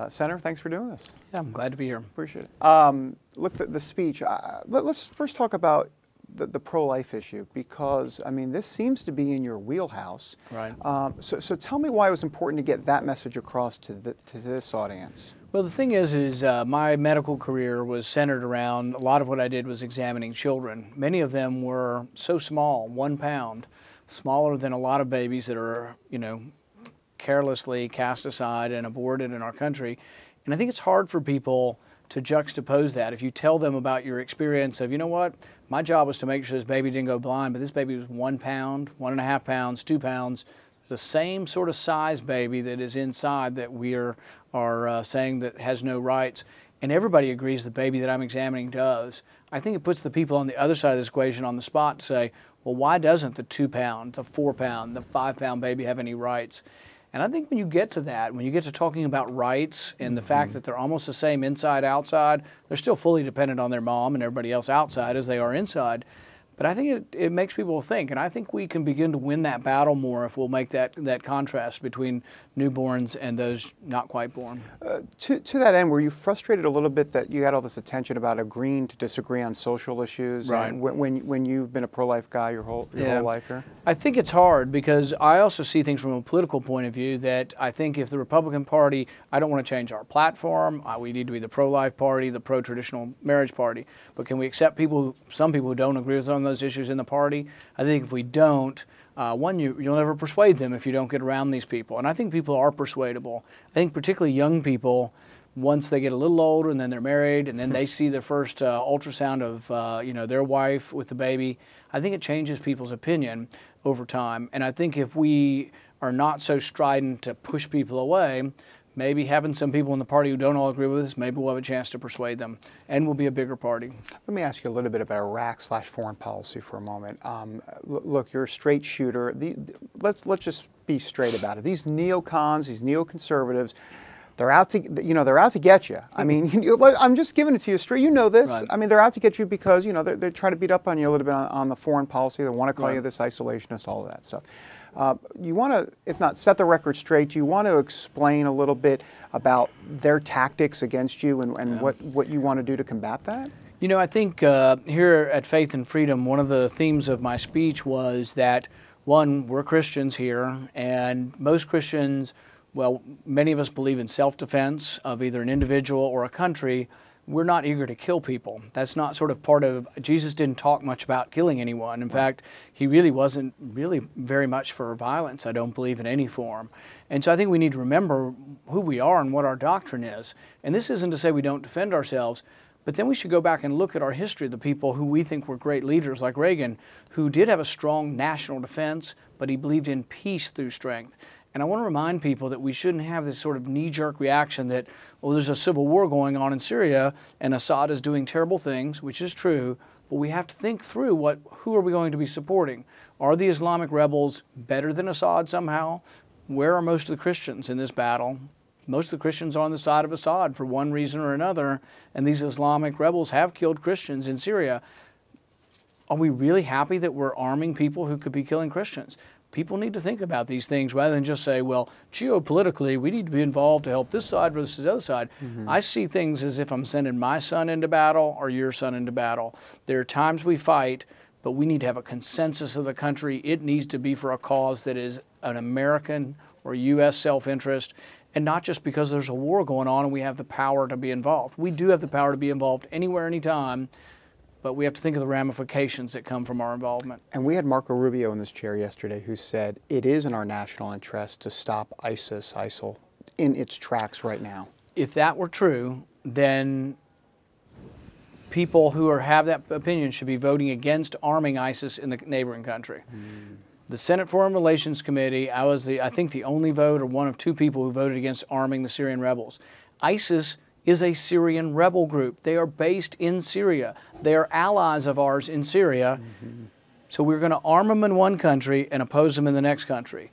Senator, thanks for doing this. Yeah, I'm glad to be here. Appreciate it. Look, the speech, let's first talk about the pro-life issue, because, I mean, this seems to be in your wheelhouse. Right. So tell me why it was important to get that message across to this audience. Well, the thing is my medical career was centered around, a lot of what I did was examining children. Many of them were so small, 1 pound, smaller than a lot of babies that are, carelessly cast aside and aborted in our country. And I think it's hard for people to juxtapose that. If you tell them about your experience of, you know what, my job was to make sure this baby didn't go blind, but this baby was 1 pound, 1.5 pounds, 2 pounds, the same sort of size baby that is inside that we are saying that has no rights. And everybody agrees the baby that I'm examining does. I think it puts the people on the other side of this equation on the spot to say, well, why doesn't the 2 pound, the 4 pound, the 5 pound baby have any rights? And I think when you get to that, when you get to talking about rights and the fact that they're almost the same inside, outside, they're still fully dependent on their mom and everybody else outside as they are inside. But I think it makes people think, and I think we can begin to win that battle more if we'll make that contrast between newborns and those not quite born. To that end, were you frustrated a little bit that you had all this attention about agreeing to disagree on social issues? Right. And when you've been a pro-life guy your whole life here? I think it's hard because I also see things from a political point of view that I think if the Republican Party, I don't want to change our platform. We need to be the pro-life party, the pro-traditional marriage party. But can we accept some people who don't agree with on those issues in the party? I think if we don't, you'll never persuade them if you don't get around these people. And I think people are persuadable. I think particularly young people, once they get a little older and then they're married and then they see their first ultrasound of their wife with the baby, I think it changes people's opinion over time. And I think if we are not so strident to push people away, maybe having some people in the party who don't all agree with us, maybe we'll have a chance to persuade them, and we'll be a bigger party. Let me ask you a little bit about Iraq/foreign policy for a moment. Look, you're a straight shooter. Let's just be straight about it. These neocons, these neoconservatives, they're out to get you. I mean, I'm just giving it to you straight. You know this. Right. I mean, they're out to get you because they're trying to beat up on you a little bit on the foreign policy. They want to call you this isolationist, all of that stuff. You want to, if not set the record straight, you want to explain a little bit about their tactics against you and what you want to do to combat that? I think here at Faith and Freedom, one of the themes of my speech was that, one, we're Christians here, and most Christians, well, many of us believe in self-defense of either an individual or a country. We're not eager to kill people. That's not sort of part of, Jesus didn't talk much about killing anyone. In fact, he really wasn't very much for violence, I don't believe, in any form. And so I think we need to remember who we are and what our doctrine is. And this isn't to say we don't defend ourselves, but then we should go back and look at our history, the people who we think were great leaders like Reagan, who did have a strong national defense, but he believed in peace through strength. And I want to remind people that we shouldn't have this sort of knee-jerk reaction that, well, there's a civil war going on in Syria and Assad is doing terrible things, which is true, but we have to think through who are we going to be supporting? Are the Islamic rebels better than Assad somehow? Where are most of the Christians in this battle? Most of the Christians are on the side of Assad for one reason or another, and these Islamic rebels have killed Christians in Syria. Are we really happy that we're arming people who could be killing Christians? People need to think about these things rather than just say, well, geopolitically, we need to be involved to help this side versus the other side. I see things as if I'm sending my son into battle or your son into battle. There are times we fight, but we need to have a consensus of the country. It needs to be for a cause that is an American or U.S. self-interest, and not just because there's a war going on and we have the power to be involved. We do have the power to be involved anywhere, anytime, but we have to think of the ramifications that come from our involvement. And we had Marco Rubio in this chair yesterday who said it is in our national interest to stop ISIL in its tracks right now. If that were true, then people who have that opinion should be voting against arming ISIS in the neighboring country. The Senate Foreign Relations Committee, I was I think the only vote or one of two people who voted against arming the Syrian rebels. ISIS is a Syrian rebel group. They are based in Syria. They are allies of ours in Syria. So we're going to arm them in one country and oppose them in the next country.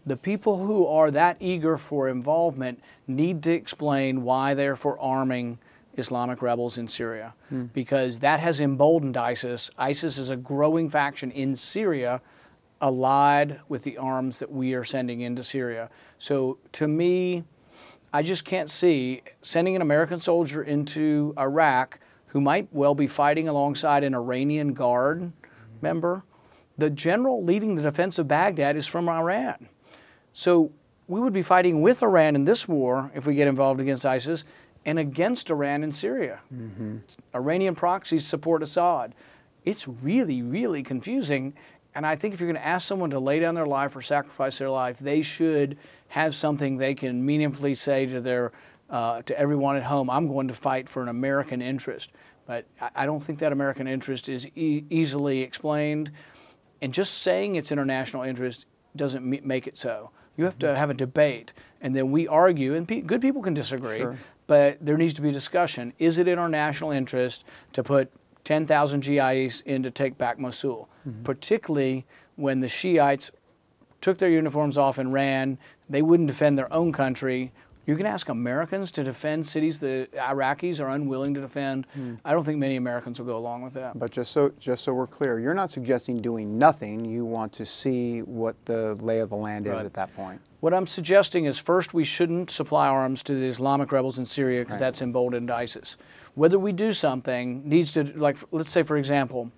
The people who are that eager for involvement need to explain why they're for arming Islamic rebels in Syria, because that has emboldened ISIS. ISIS is a growing faction in Syria, allied with the arms that we are sending into Syria. So to me, I just can't see sending an American soldier into Iraq who might well be fighting alongside an Iranian Guard member. The general leading the defense of Baghdad is from Iran. So we would be fighting with Iran in this war if we get involved against ISIS and against Iran in Syria. Iranian proxies support Assad. It's really, really confusing. And I think if you're going to ask someone to lay down their life or sacrifice their life, they should have something they can meaningfully say to their to everyone at home. I'm going to fight for an American interest. But I don't think that American interest is easily explained. And just saying it's international interest doesn't make it so. You have to have a debate, and then we argue, and good people can disagree, Sure. but there needs to be discussion. Is it in our national interest to put 10,000 GIs in to take back Mosul, particularly when the Shiites took their uniforms off and ran? They wouldn't defend their own country. You can ask Americans to defend cities the Iraqis are unwilling to defend. I don't think many Americans will go along with that. But just so we're clear, you're not suggesting doing nothing. You want to see what the lay of the land is Right. at that point. What I'm suggesting is first we shouldn't supply arms to the Islamic rebels in Syria because Right. that's emboldened ISIS. Whether we do something needs to, like, let's say for example,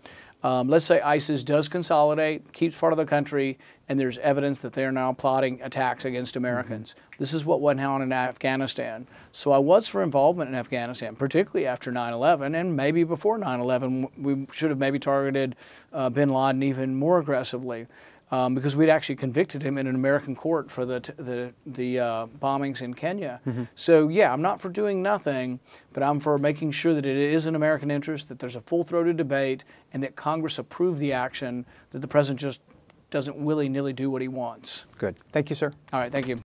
let's say ISIS does consolidate, keeps part of the country, and there's evidence that they're now plotting attacks against Americans. This is what went on in Afghanistan. So I was for involvement in Afghanistan, particularly after 9/11, and maybe before 9/11. We should have maybe targeted bin Laden even more aggressively. Because we'd actually convicted him in an American court for the bombings in Kenya. So yeah, I'm not for doing nothing, but I'm for making sure that it is in American interest, that there's a full-throated debate, and that Congress approve the action, that the president just doesn't willy-nilly do what he wants. Good. Thank you, sir. All right, thank you.